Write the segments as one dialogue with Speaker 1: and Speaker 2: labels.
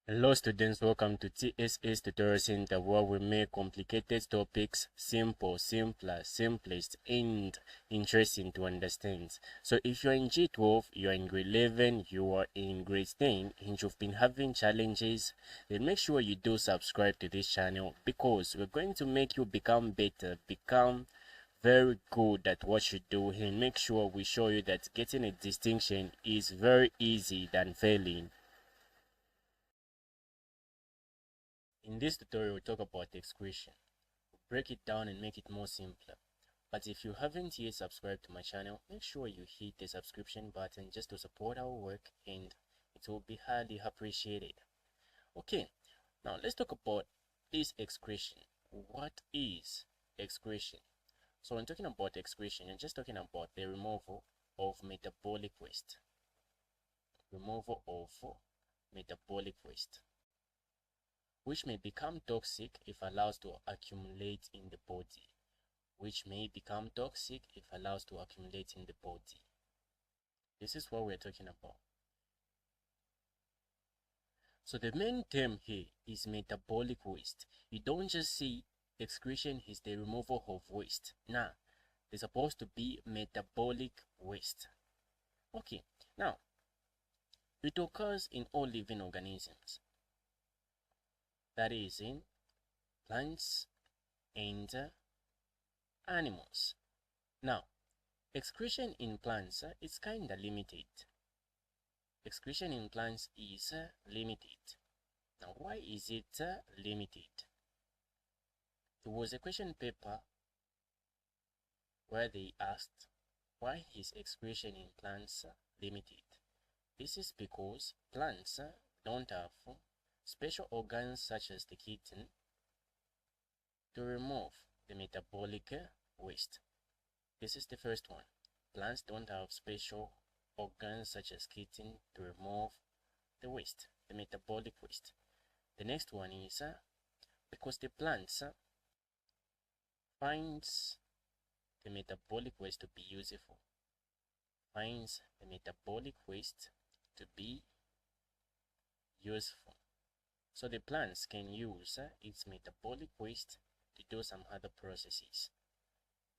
Speaker 1: Hello students, welcome to TSS Tutorial Center, where we make complicated topics simple, simpler, simplest, and interesting to understand. So if you're in G12, you're in grade 11, you are in grade 10, and you've been having challenges, then make sure you do subscribe to this channel, because we're going to make you become better, become very good at what you do, and make sure we show you that getting a distinction is very easy than failing. In this tutorial, we'll talk about excretion. We'll break it down and make it more simpler. But if you haven't yet subscribed to my channel, make sure you hit the subscription button just to support our work, and it will be highly appreciated. Okay, now let's talk about this excretion. What is excretion? So when talking about excretion, you're just talking about the removal of metabolic waste. Removal of metabolic waste, which may become toxic if allowed to accumulate in the body. This is what we're talking about. So the main term here is metabolic waste. You don't just see excretion is the removal of waste. Nah, it's supposed to be metabolic waste. Okay, now it occurs in all living organisms. That is in plants and animals. Now, excretion in plants is kind of limited. Excretion in plants is limited. Now, why is it limited? There was a question paper where they asked, why is excretion in plants limited? This is because plants don't have special organs such as the kidney to remove the metabolic waste. This is the first one. Plants don't have special organs such as kidney to remove the waste, the metabolic waste. The next one is because the plants finds the metabolic waste to be useful. Finds the metabolic waste to be useful. So the plants can use its metabolic waste to do some other processes.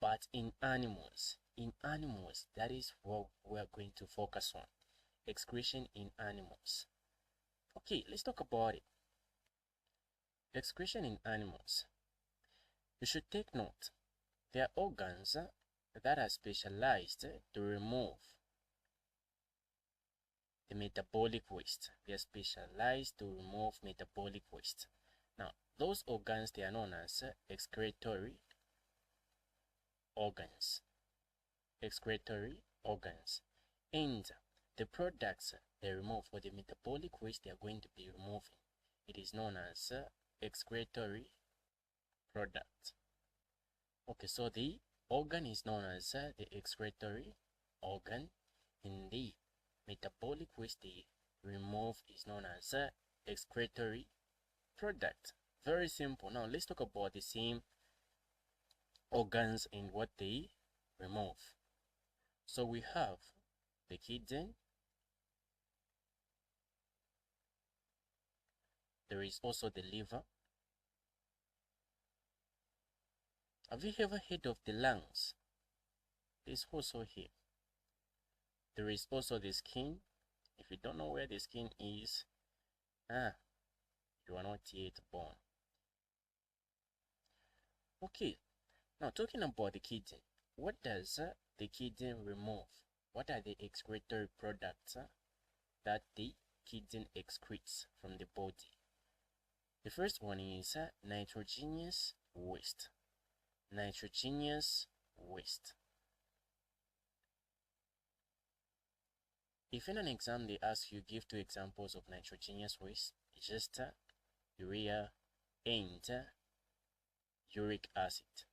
Speaker 1: But in animals, that is what we are going to focus on. Excretion in animals. Okay, let's talk about it. Excretion in animals. You should take note. There are organs that are specialized to remove the metabolic waste. They are specialized to remove metabolic waste. Now, those organs, they are known as excretory organs. Excretory organs. And the products they remove, or the metabolic waste they are going to be removing, it is known as excretory product. Okay, so the organ is known as the excretory organ, and the metabolic waste they remove is known as excretory product. Very simple. Now let's talk about the same organs and what they remove. So we have the kidney. There is also the liver. Have you ever heard of the lungs? It's also here. There is also the skin. If you don't know where the skin is, you are not yet born. Okay, now talking about the kidney. What does the kidney remove? What are the excretory products that the kidney excretes from the body? The first one is nitrogenous waste. Nitrogenous waste. If in an exam they ask you give 2 examples of nitrogenous waste, it's just urea and uric acid.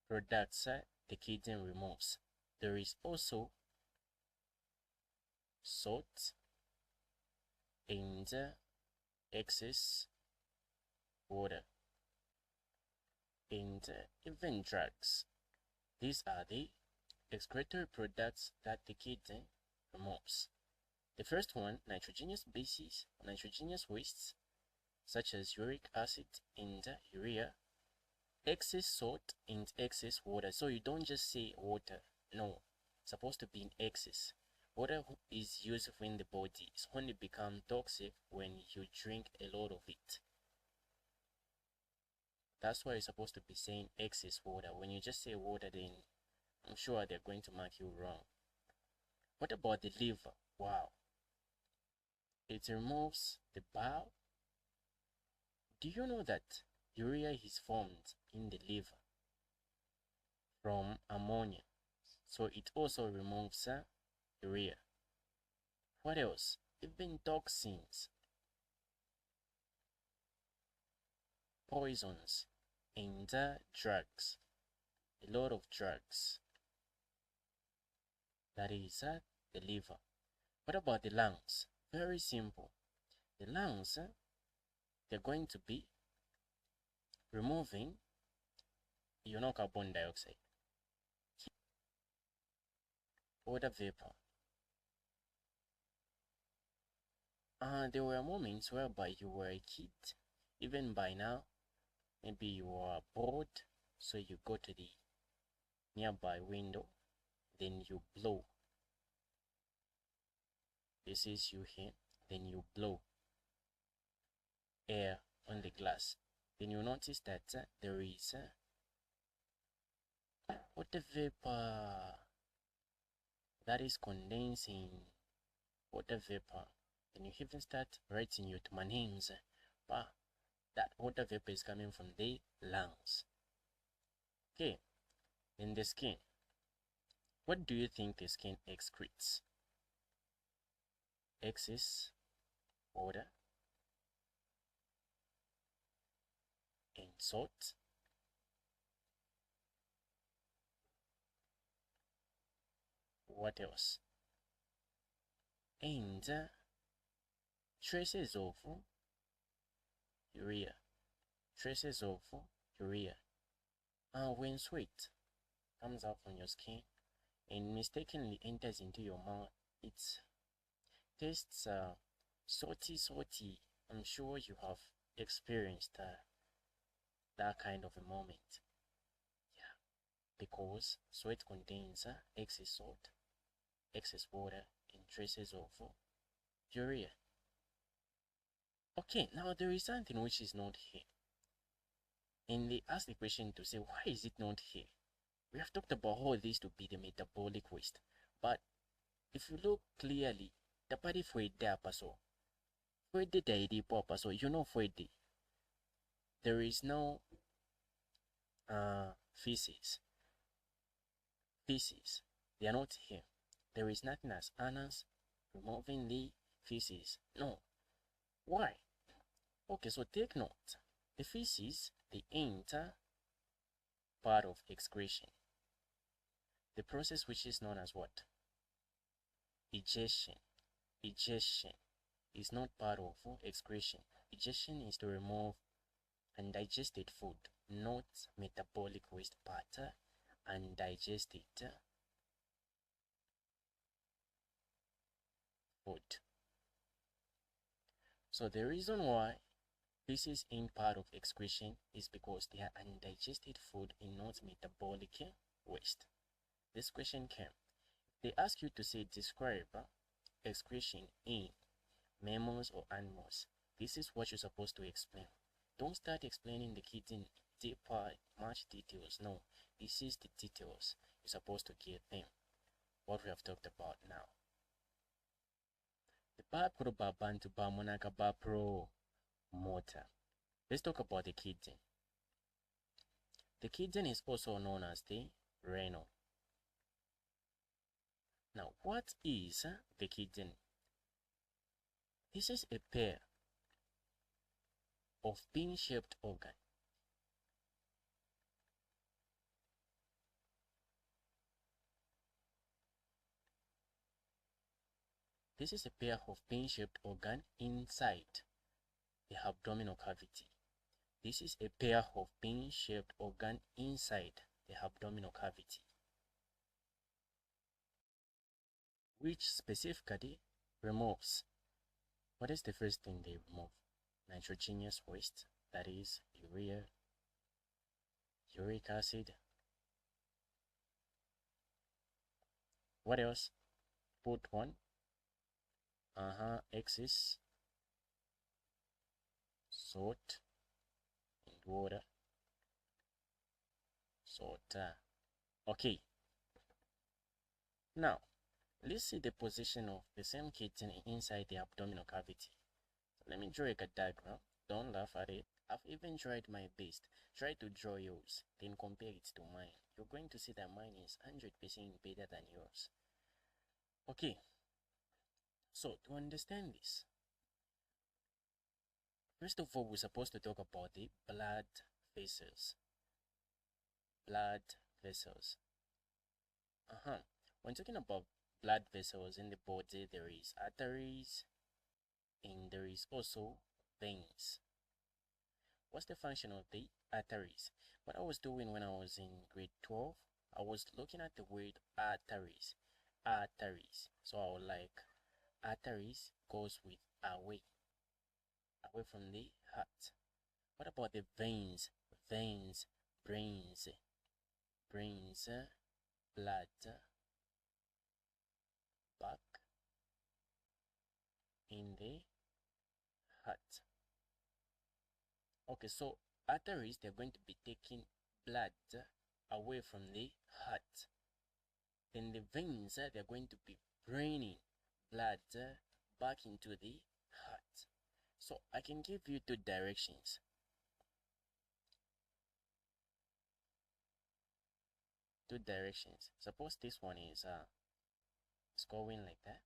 Speaker 1: Products the kidney removes. There is also salt and excess water, and even drugs. These are the excretory products that the kidney removes. The first one, nitrogenous bases, nitrogenous wastes, such as uric acid and urea, excess salt and excess water. So you don't just say water, no, it's supposed to be in excess. Water is used in the body. It's only become toxic when you drink a lot of it. That's why you're supposed to be saying excess water. When you just say water, then I'm sure they're going to mark you wrong. What about the liver? Wow. It removes the bile. Do you know that urea is formed in the liver from ammonia? So it also removes urea. What else? Even toxins, poisons, and drugs. A lot of drugs. That is the liver. What about the lungs? Very simple. The lungs, they're going to be removing carbon dioxide, water vapor. There were moments whereby you were a kid, even by now, maybe you are bored, so you go to the nearby window, then you blow. This is you here, then you blow air on the glass. Then you notice that there is water vapor that is condensing, water vapor. Then you even start writing your names, but that water vapor is coming from the lungs. Okay, then the skin. What do you think the skin excretes? Excess water and salt. What else? And traces of urea. Traces of urea. When sweat comes out from your skin and mistakenly enters into your mouth, it tastes salty. I'm sure you have experienced that kind of a moment. Yeah, because sweat contains excess salt, excess water, and traces of urea. Okay, now there is something which is not here. And they ask the question to say, why is it not here? We have talked about all this to be the metabolic waste. But if you look clearly, the body for a day paso. For a day paso, for a day. There is no feces. Feces. They are not here. There is nothing as anus removing the feces. No. Why? Okay, so take note. The feces, they enter part of excretion. The process which is known as what? Egestion. Egestion is not part of excretion. Egestion is to remove undigested food, not metabolic waste part, undigested food. So the reason why feces ain't part of excretion is because they are undigested food and not metabolic waste. This question came. They ask you to say describe excretion in mammals or animals. This is what you're supposed to explain. Don't start explaining the kids in deeper, much details. No, this is the details you're supposed to give them. What we have talked about now. The Bapro Babantu Bamonaka Bapro Motor. Let's talk about the kidney. The kidney is also known as the renal. Now, what is the kidney? This is a pair of pin-shaped organ. This is a pair of pin-shaped organ inside the abdominal cavity. This is a pair of pin-shaped organ inside the abdominal cavity, which specifically removes. What is the first thing they remove? Nitrogenous waste, that is urea, uric acid. What else? Put one. Excess salt and water. Salt. Okay. Now, let's see the position of the same kitten inside the abdominal cavity. So let me draw a diagram. Don't laugh at it. I've even tried my best. Try to draw yours, then compare it to mine. You're going to see that mine is 100% better than yours. Okay. So, to understand this, first of all, we're supposed to talk about the blood vessels. Blood vessels. When talking about blood vessels in the body, there is arteries and there is also veins. What's the function of the arteries? What I was doing when I was in grade 12, I was looking at the word arteries. Arteries. So I would like arteries goes with away from the heart. What about the veins? Veins, brains, blood, back in the heart. Okay, so arteries, they're going to be taking blood away from the heart. Then the veins, they're going to be bringing blood back into the heart. So I can give you two directions. Two directions. Suppose this one is it's going like that,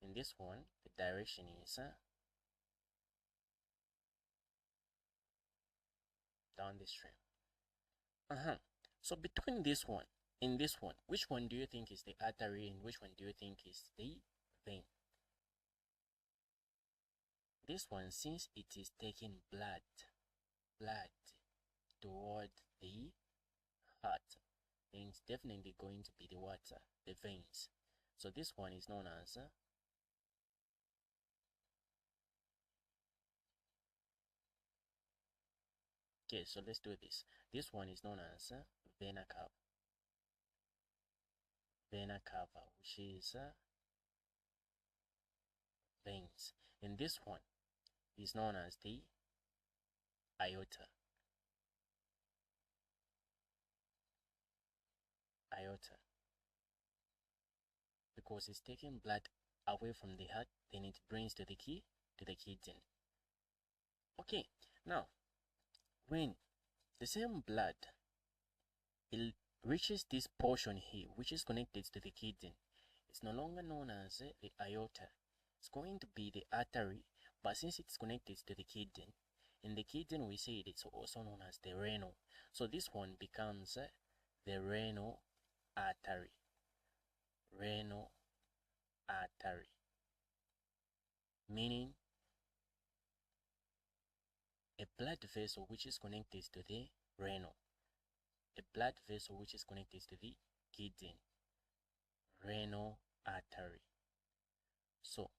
Speaker 1: and this one, the direction is down the stream. So between this one and this one, which one do you think is the artery and which one do you think is the vein? This one, since it is taking blood toward the heart, then it's definitely going to be the water, the veins. So this one is known as okay, so let's do this. This one is known as vena cava. Vena cava, which is veins. And this one is known as the aorta. Aorta. Because it's taking blood away from the heart, then it brings to the kidney. Okay, now when the same blood it reaches this portion here, which is connected to the kidney, it's no longer known as the aorta. It's going to be the artery, but since it's connected to the kidney, in the kidney we say it's also known as the renal. So this one becomes the renal artery. Renal artery. Meaning a blood vessel which is connected to the renal. A blood vessel which is connected to the kidney. Renal artery. So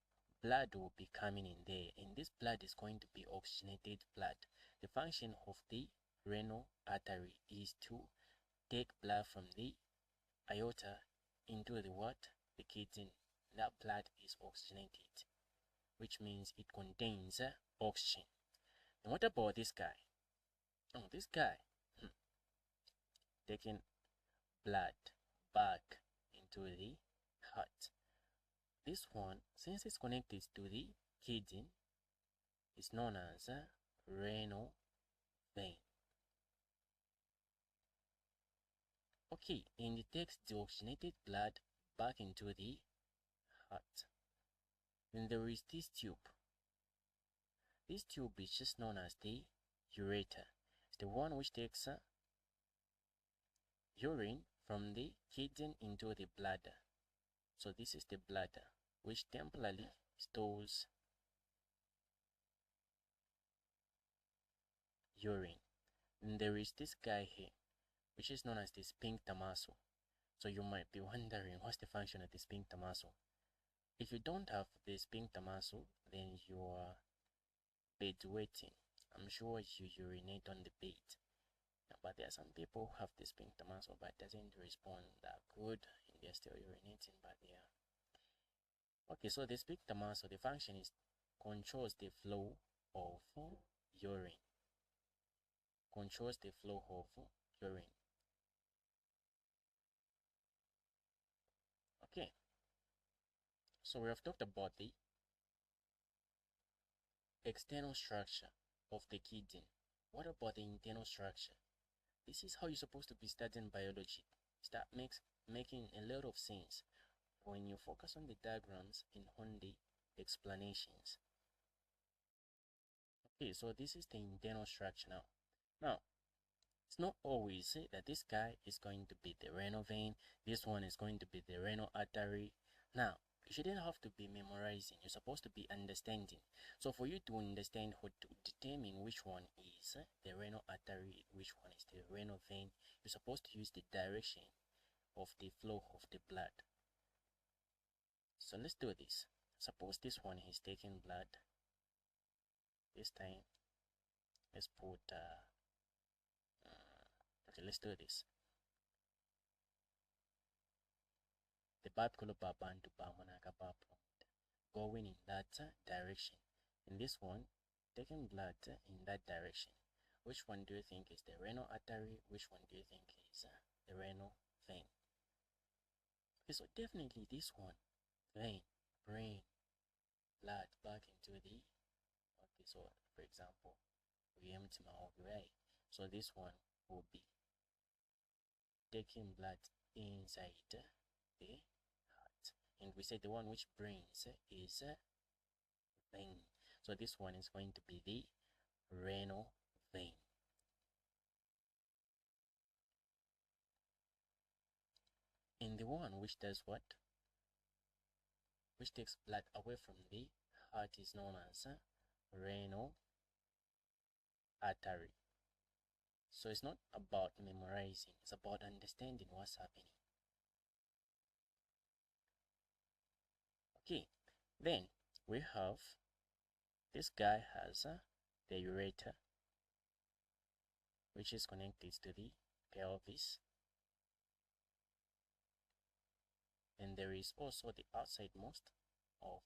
Speaker 1: blood will be coming in there, and this blood is going to be oxygenated blood. The function of the renal artery is to take blood from the aorta into the what? The kidney. That blood is oxygenated, which means it contains oxygen. And what about this guy? Oh, this guy taking blood back into the heart. This one, since it's connected to the kidney, is known as renal vein. Okay, and it takes the oxygenated blood back into the heart. Then there is this tube. This tube is just known as the ureter. It's the one which takes urine from the kidney into the bladder. So this is the bladder, which temporarily stores urine. And there is this guy here, which is known as the sphincter muscle. So you might be wondering, what's the function of the sphincter muscle? If you don't have the sphincter muscle, then you are bedwetting. I'm sure you urinate on the bed. But there are some people who have the sphincter muscle but doesn't respond that good and they're still urinating, but yeah. Okay, so the sphincter muscle, the function is controls the flow of urine. Controls the flow of urine. Okay, so we have talked about the external structure of the kidney. What about the internal structure? This is how you're supposed to be studying biology. That makes making a lot of sense when you focus on the diagrams and on the explanations. Okay, so this is the internal structure now. Now, it's not always that this guy is going to be the renal vein, this one is going to be the renal artery. Now, you shouldn't have to be memorizing, you're supposed to be understanding. So for you to understand how to determine which one is the renal artery, which one is the renal vein, you're supposed to use the direction of the flow of the blood. So let's do this. Suppose this one is taking blood. This time, let's put, okay, let's do this. The going in that direction. In this one, taking blood in that direction. Which one do you think is the renal artery? Which one do you think is the renal vein? Okay, so definitely this one, vein, brain, blood back into the, okay, so for example, we empty my ovary. So this one will be taking blood inside the heart. And we said the one which brings is vein. So this one is going to be the renal vein. And the one which does what? Which takes blood away from the heart is known as renal artery. So it's not about memorizing, it's about understanding what's happening. Okay, then we have this guy has the ureter, which is connected to the pelvis. And there is also the outsidemost of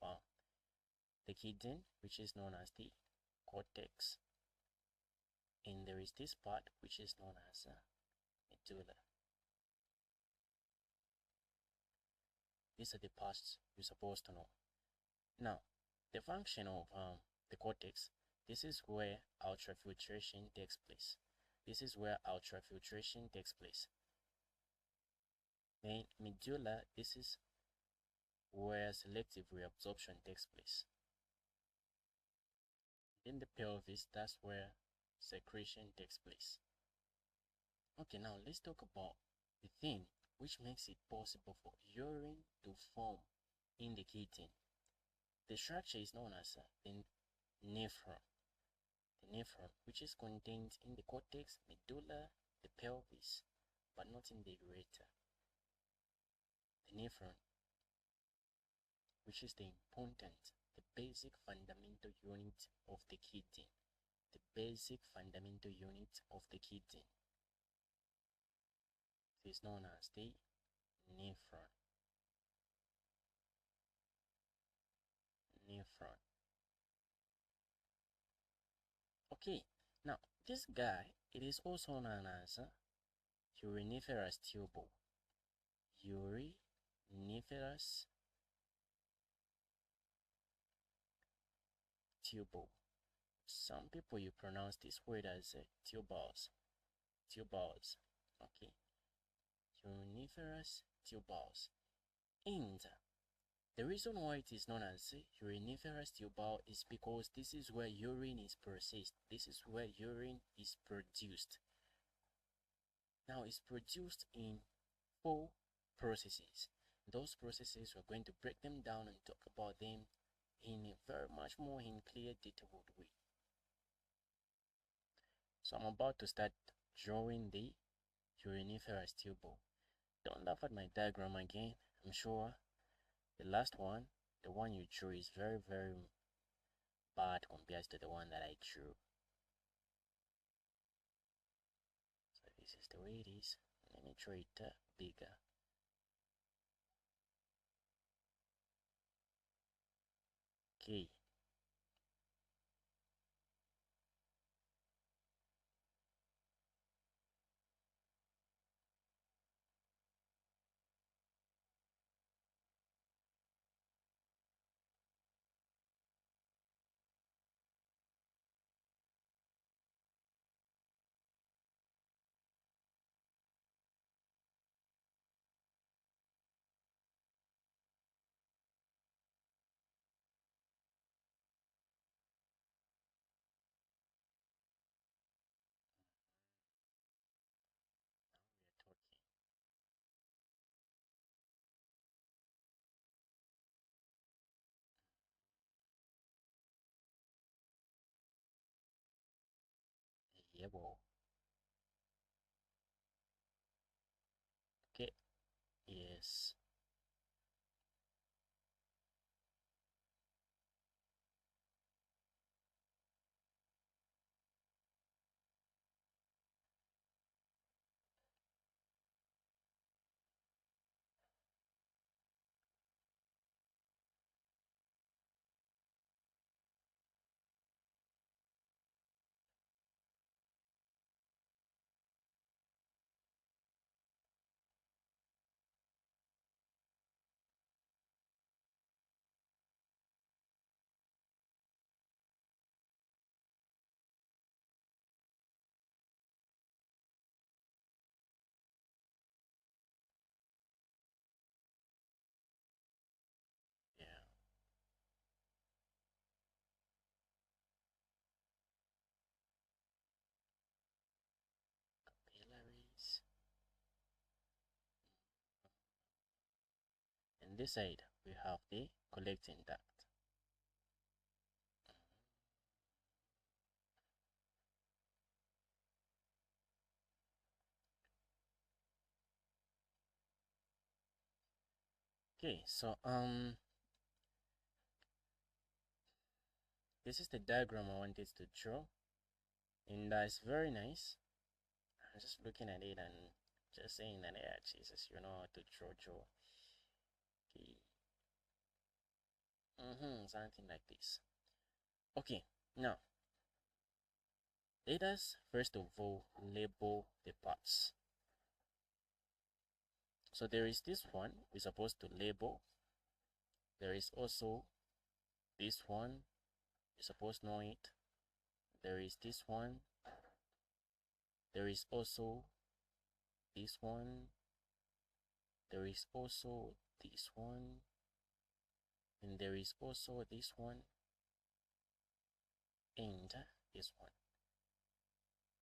Speaker 1: the kidney, which is known as the cortex. And there is this part which is known as medulla. These are the parts you're supposed to know. Now, the function of the cortex, this is where ultrafiltration takes place. This is where ultrafiltration takes place. Then medulla, this is where selective reabsorption takes place. In the pelvis, that's where secretion takes place. Okay, now let's talk about the thing which makes it possible for urine to form in the kidney. The structure is known as the nephron. The nephron, which is contained in the cortex, medulla, the pelvis, but not in the ureter. The nephron, which is the important, the basic fundamental unit of the kidney. The basic fundamental unit of the kidney is known as the nephron. Nephron. Okay, now this guy, it is also known as uriniferous tubule. Uriniferous tubule. Some people you pronounce this word as tubules. Tubules. Okay. Uriniferous tubules. And the reason why it is known as uriniferous tubule is because this is where urine is processed. This is where urine is produced. Now it's produced in 4 processes. Those processes, we're going to break them down and talk about them in a very much more in clear, detailed way. So I'm about to start drawing the uriniferous tubule. Don't laugh at my diagram again. I'm sure the last one, the one you drew is very, very bad compared to the one that I drew. So this is the way it is. Let me draw it bigger. Okay. We're talking. Yeah, well. Okay. Yes. Yeah. Capillaries. And this side, we have the collecting duct. Okay, so this is the diagram I wanted to draw, and that's very nice. I'm just looking at it and just saying that, yeah, Jesus, you know how to draw. Okay. Something like this. Okay, now let us first of all label the parts. So there is this one we're supposed to label. There is also this one, you're supposed to know it. There is this one. There is also this one. There is also this one. And there is also this one. And this one.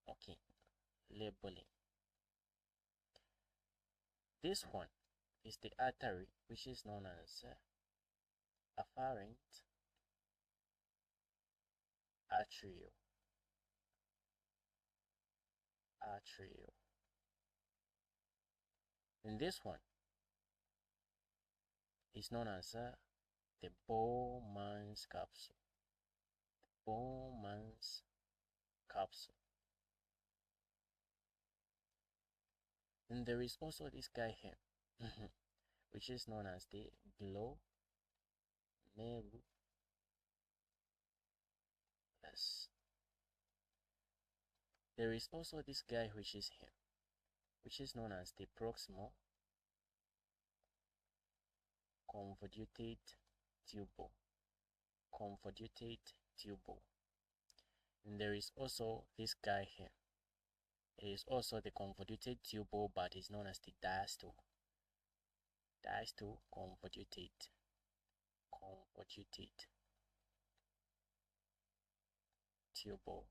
Speaker 1: Okay, labeling. This one is the artery, which is known as afferent arteriole. And this one is known as the Bowman's capsule. Bowman's capsule. And there is also this guy here, which is known as the glomerulus. There is also this guy which is here, which is known as the proximal convoluted tubule. And there is also this guy here. It is also the convoluted tubule, but is known as the diastole. Diastole convoluted tubule.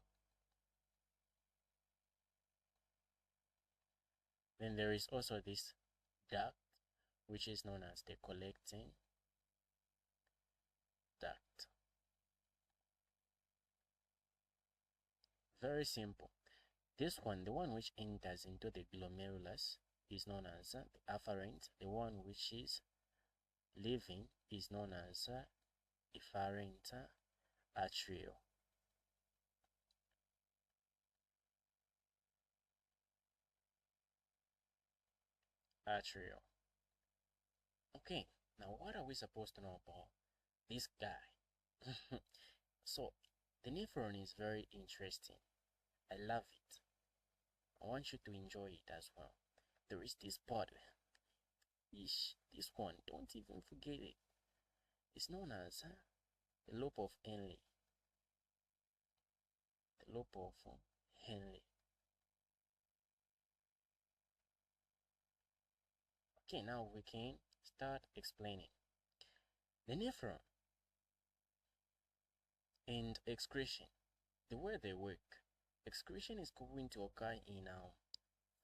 Speaker 1: Then there is also this duct, which is known as the collecting duct. Very simple. This one, the one which enters into the glomerulus, is known as the afferent. The one which is leaving is known as efferent arteriole. Okay, now what are we supposed to know about this guy? So, the nephron is very interesting. I love it. I want you to enjoy it as well. There is this part. This one, don't even forget it. It's known as the lobe of Henle. The lobe of Henle. Okay, now we can start explaining. The nephron and excretion, the way they work. Excretion is going to occur in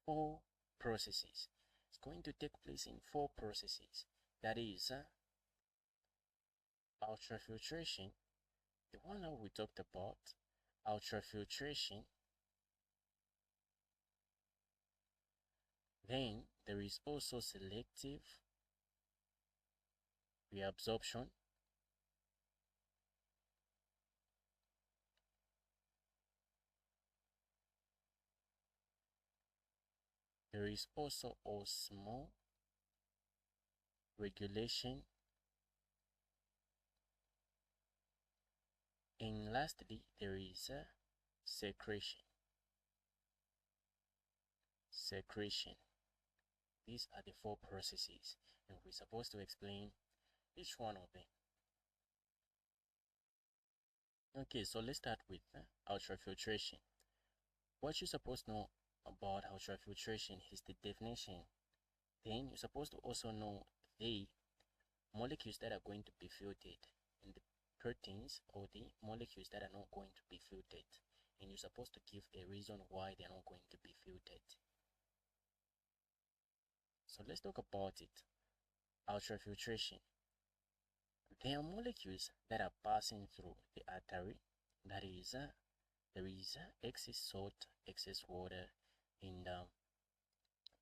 Speaker 1: 4 processes. It's going to take place in 4 processes. That is ultrafiltration, the one that we talked about, ultrafiltration. Then there is also selective reabsorption. There is also osmoregulation. And lastly, there is secretion. These are the 4 processes, and we're supposed to explain each one of them. Okay, so let's start with ultrafiltration. What you're supposed to know about ultrafiltration is the definition. Then you're supposed to also know the molecules that are going to be filtered and the proteins or the molecules that are not going to be filtered. And you're supposed to give a reason why they're not going to be filtered. So let's talk about it. Ultrafiltration. There are molecules that are passing through the artery. That is, there is excess salt, excess water, and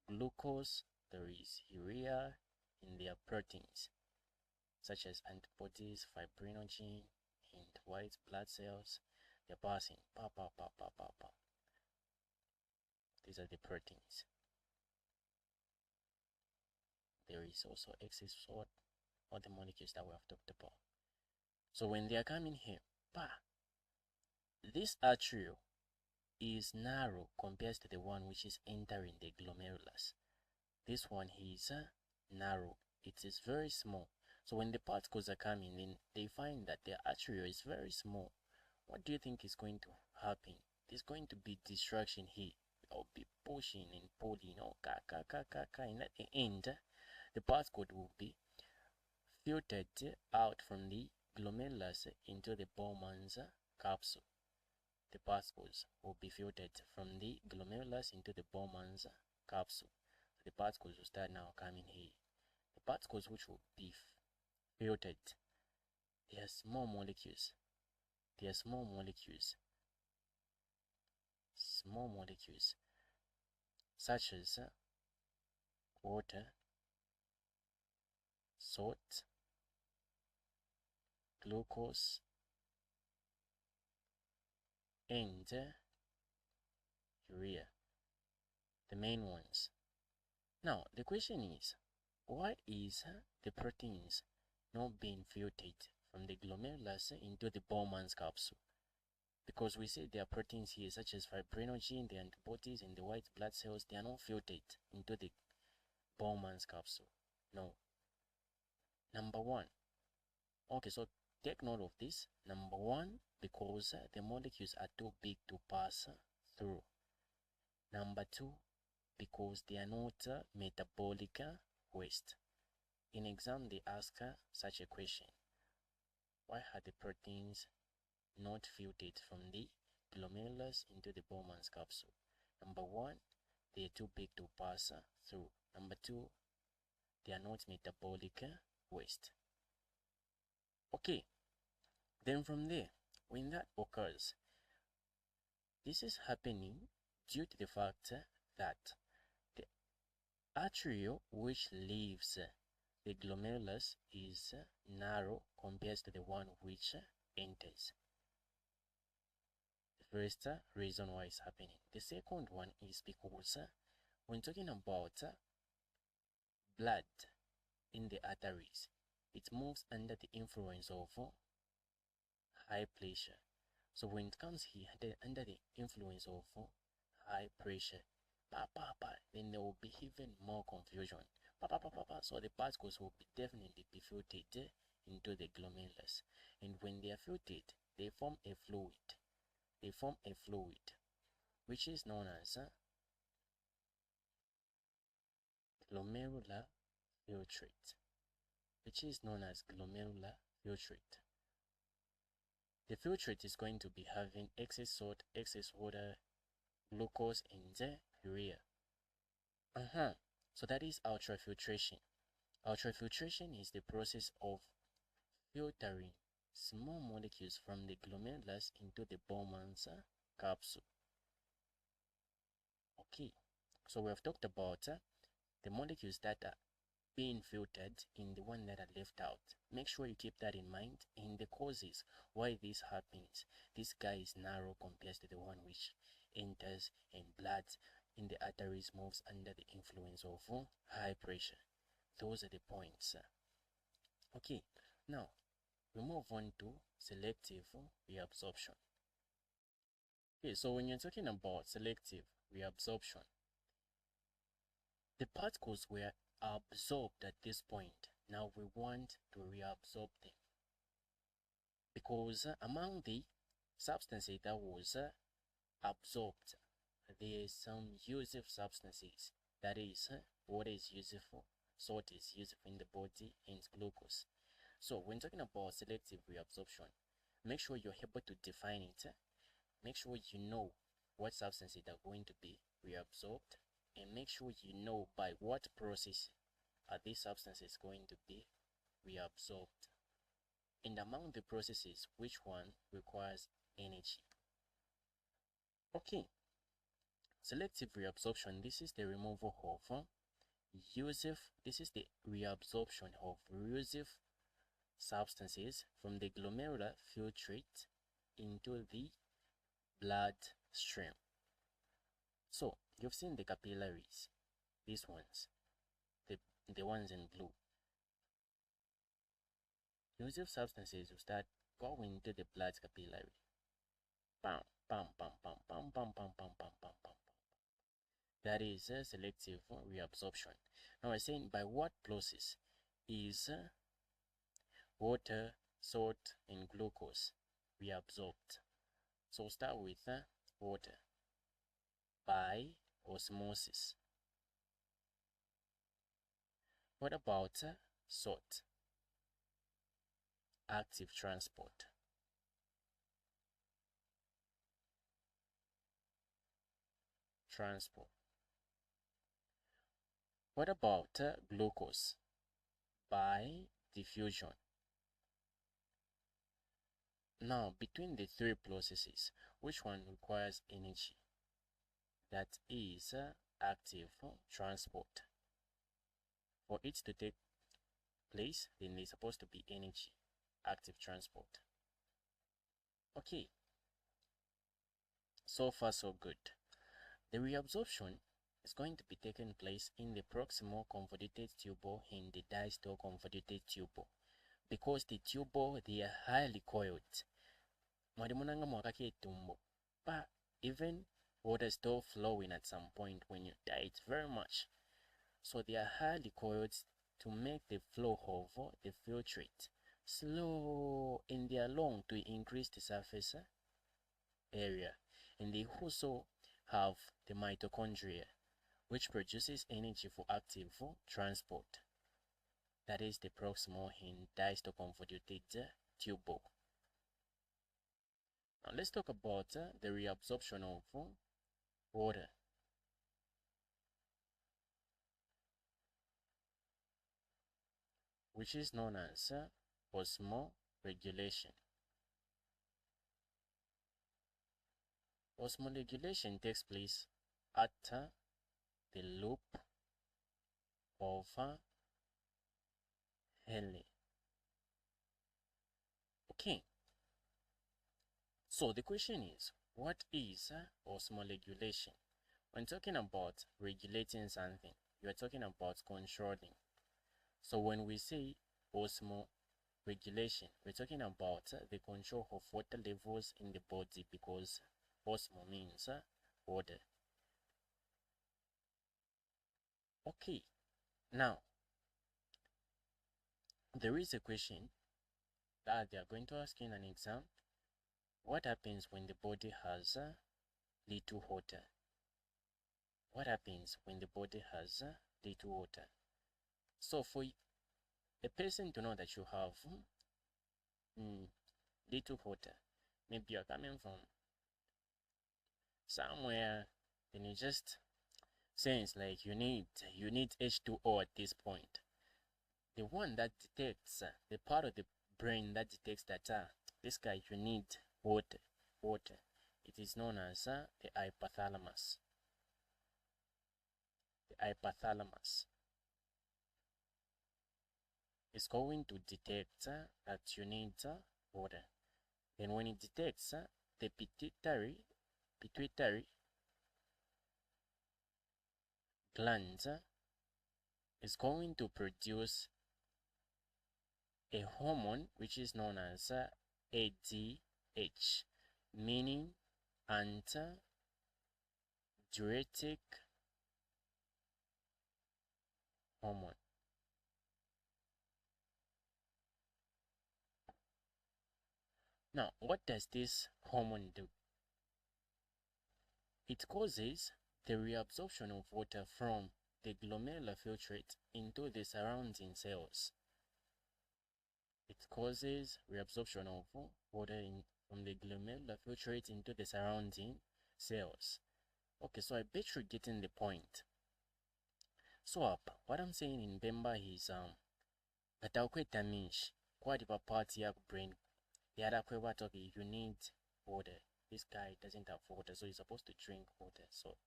Speaker 1: glucose. There is urea, and there are proteins such as antibodies, fibrinogen, and white blood cells. They're passing. These are the proteins. There is also excess salt, all the molecules that we have talked about. So when they are coming here, this arteriole is narrow compared to the one which is entering the glomerulus. This one is narrow. It is very small. So when the particles are coming in, they find that their arteriole is very small. What do you think is going to happen? There's going to be distraction here. I'll be pushing and pulling, and at the end, the particle will be filtered out from the glomerulus into the Bowman's capsule. The particles will be filtered from the glomerulus into the Bowman's capsule. The particles will start now coming here. The particles which will be filtered, they are small molecules. Small molecules such as water, salt, glucose, and urea, the main ones. Now the question is, why is the proteins not being filtered from the glomerulus into the Bowman's capsule? Because we say there are proteins here such as fibrinogen, the antibodies, and the white blood cells. They are not filtered into the Bowman's capsule. No. Number 1. Okay, so take note of this. Number 1, because the molecules are too big to pass through. Number 2, because they are not metabolic waste. In exam, they ask such a question. Why are the proteins not filtered from the glomerulus into the Bowman's capsule? Number 1, they are too big to pass through. Number 2, they are not metabolic waste. Okay, then from there, when that occurs, this is happening due to the fact that the arteriole which leaves the glomerulus is narrow compared to the one which enters. The first reason why it's happening. The second one is because when talking about blood in the arteries, it moves under the influence of high pressure. So when it comes here under the influence of high pressure, then there will be even more confusion. So the particles will definitely be filtered into the glomerulus, and when they are filtered, they form a fluid. They form a fluid which is known as glomerular filtrate. The filtrate is going to be having excess salt, excess water, glucose, and urea. So that is ultrafiltration. Ultrafiltration is the process of filtering small molecules from the glomerulus into the Bowman's capsule. Okay, so we have talked about the molecules that are being filtered and the one that are left out. Make sure you keep that in mind, and the causes why this happens. This guy is narrow compared to the one which enters, and blood in the arteries moves under the influence of high pressure. Those are the points. Okay, now we move on to selective reabsorption. Okay, so when you're talking about selective reabsorption, the particles were absorbed at this point. Now we want to reabsorb them, because among the substances that was absorbed, there is some useful substances. That is, water is useful, salt is useful in the body, and glucose. So when talking about selective reabsorption, make sure you're able to define it. Make sure you know what substances are going to be reabsorbed, and make sure you know by what process are these substances going to be reabsorbed. And among the processes, which one requires energy? Okay, selective reabsorption, this is the removal of this is the reabsorption of useful substances from the glomerular filtrate into the bloodstream. So you've seen the capillaries, these ones, the ones in blue. Useful substances will start going into the blood capillary. Bam, bam, bam, bam, bam, bam, bam, bam, bam, bam, bam. That is selective reabsorption. Now I'm saying by what process is water, salt, and glucose reabsorbed? So we'll start with water. By osmosis. What about salt? Active transport. What about glucose? By diffusion. Now, between the three processes, which one requires energy? That is active transport. For it to take place, then there's supposed to be energy, active transport. Okay, so far so good. The reabsorption is going to be taking place in the proximal convoluted tubule and the distal convoluted tubule, because the tubule, they are highly coiled. But even water is still flowing at some point when you diet very much. So they are highly coiled to make the flow of the filtrate slow, and they are long to increase the surface area. And they also have the mitochondria, which produces energy for active transport. That is the proximal and distal convoluted tubule. Now let's talk about the reabsorption of water. Which is known as osmoregulation. Osmoregulation takes place at the loop of healthy. Okay, so the question is, what is osmoregulation? When talking about regulating something, you are talking about controlling. So when we say osmoregulation, we're talking about the control of water levels in the body, because osmo means water. Okay, now there is a question that they are going to ask in an exam. What happens when the body has little water? What happens when the body has little water? So for a person to know that you have little water, maybe you're coming from somewhere, then you just sense like you need H2O at this point. The one that detects, the part of the brain that detects that this guy, you need water, it is known as the hypothalamus. The hypothalamus is going to detect that you need water. Then when it detects, the pituitary gland is going to produce a hormone which is known as ADH, meaning antidiuretic hormone. Now, what does this hormone do? It causes the reabsorption of water from the glomerular filtrate into the surrounding cells. It causes reabsorption of water from the glomerular filtrate into the surrounding cells. Okay, so I bet you're getting the point. So what I'm saying in Bemba is atakweta means kwadipa part ya brain yada kwewa toki you need water. This guy doesn't have water, so he's supposed to drink water. So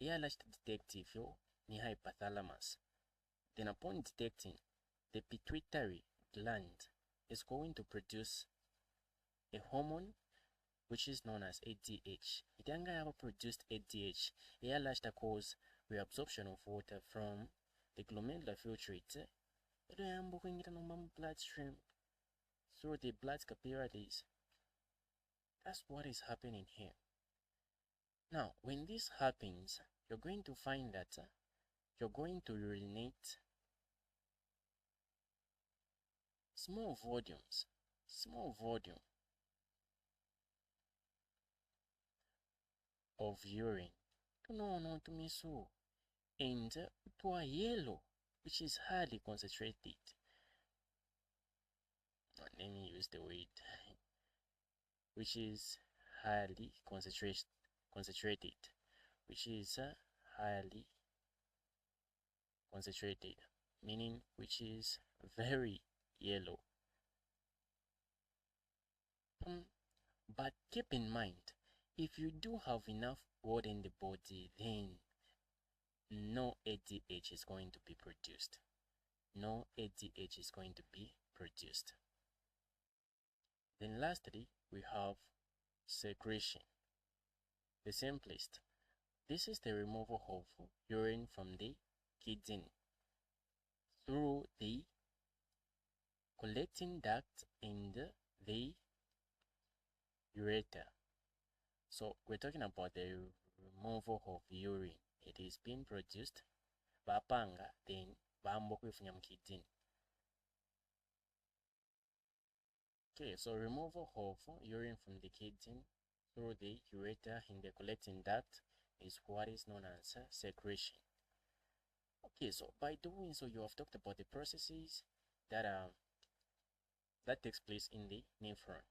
Speaker 1: here last detective ni hypothalamus. Then upon detecting, the pituitary gland is going to produce a hormone which is known as ADH. It will produced ADH. Here last cause reabsorption of water from the glomerular filtrate bloodstream through the blood capillaries. That's what is happening here. Now, when this happens, you're going to find that you're going to urinate small volume of urine. No, to me so. And to a yellow, which is highly concentrated. Let me use the word, which is highly concentrated, which is highly concentrated, meaning which is very yellow. But keep in mind, if you do have enough water in the body, then no ADH is going to be produced. No ADH is going to be produced. Then lastly, we have secretion. The simplest. This is the removal of urine from the kidney through the collecting duct in the ureter. So we're talking about the removal of urine. It is being produced bapanga, then bambokwifanya mkidini. Okay, so removal of urine from the kidney through the ureter in the collecting duct is what is known as secretion. Okay, so by doing so, you have talked about the processes that takes place in the nephron.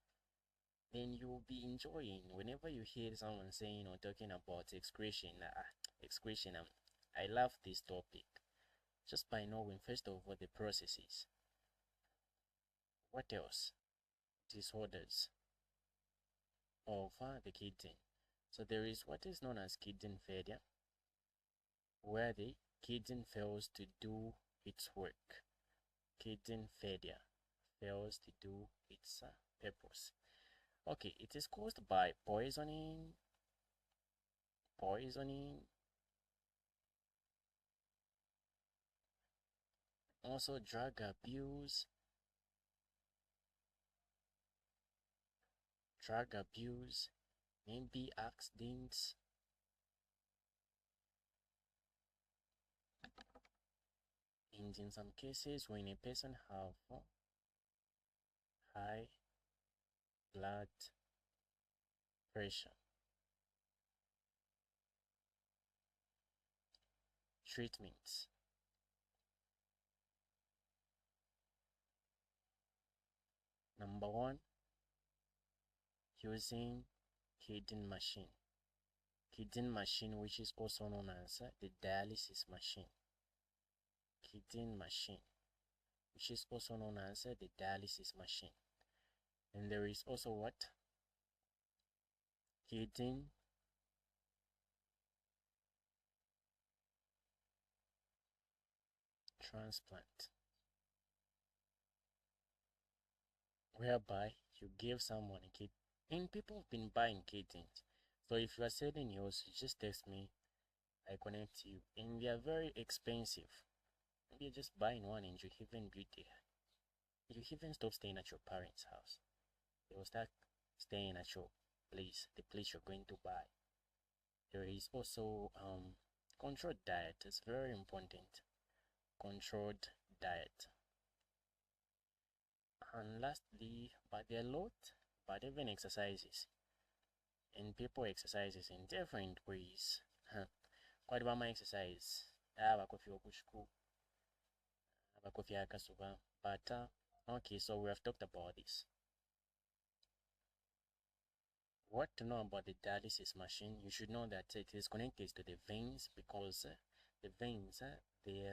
Speaker 1: Then you will be enjoying whenever you hear someone saying or talking about excretion. Excretion. I love this topic just by knowing first of all the processes. What else? Disorders of the kidney. So there is what is known as kidney failure, where the kidney fails to do its work. kidney failure fails to do its purpose. Okay, it is caused by poisoning, also drug abuse, maybe accidents, and in some cases when a person have high blood pressure. Treatments. Number one, using kidney machine. Kidney machine, which is also known as the dialysis machine. Kidney machine, which is also known as the dialysis machine. And there is also what? Kidney transplant, whereby you give someone a kidney. And people have been buying kidneys. So if you are selling yours, just text me, I connect you. And they are very expensive. Maybe you're just buying one and you even build there. You even stop staying at your parents' house. They will start staying at your place, the place you're going to buy. There is also controlled diet. It's very important. Controlled diet. And lastly, but there are a lot, but even exercises. And people exercises in different ways. Quite about my exercise. Coffee but okay, so we have talked about this. What to know about the dialysis machine? You should know that it is connected to the veins because the veins they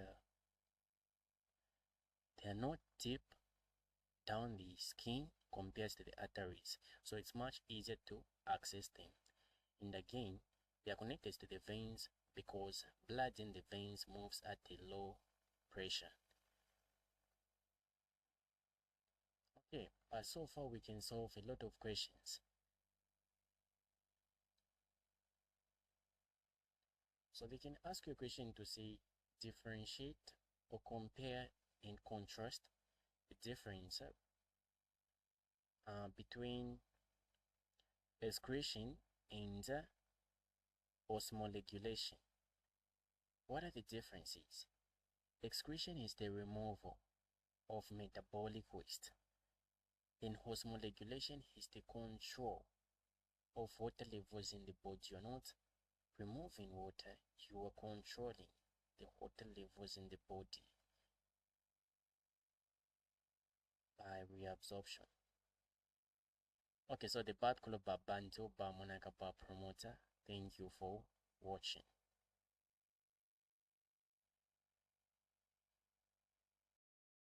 Speaker 1: are not deep down the skin compared to the arteries, so it's much easier to access them. And again, they are connected to the veins because blood in the veins moves at a low pressure. Okay, but so far we can solve a lot of questions. So they can ask you a question to say differentiate or compare and contrast the difference between excretion and osmoregulation. What are the differences? Excretion is the removal of metabolic waste, and osmoregulation is the control of water levels in the body. You're not removing water, you are controlling the water levels in the body by reabsorption. Okay, so the bad color bar bantu bar monaka bar promoter. Thank you for watching.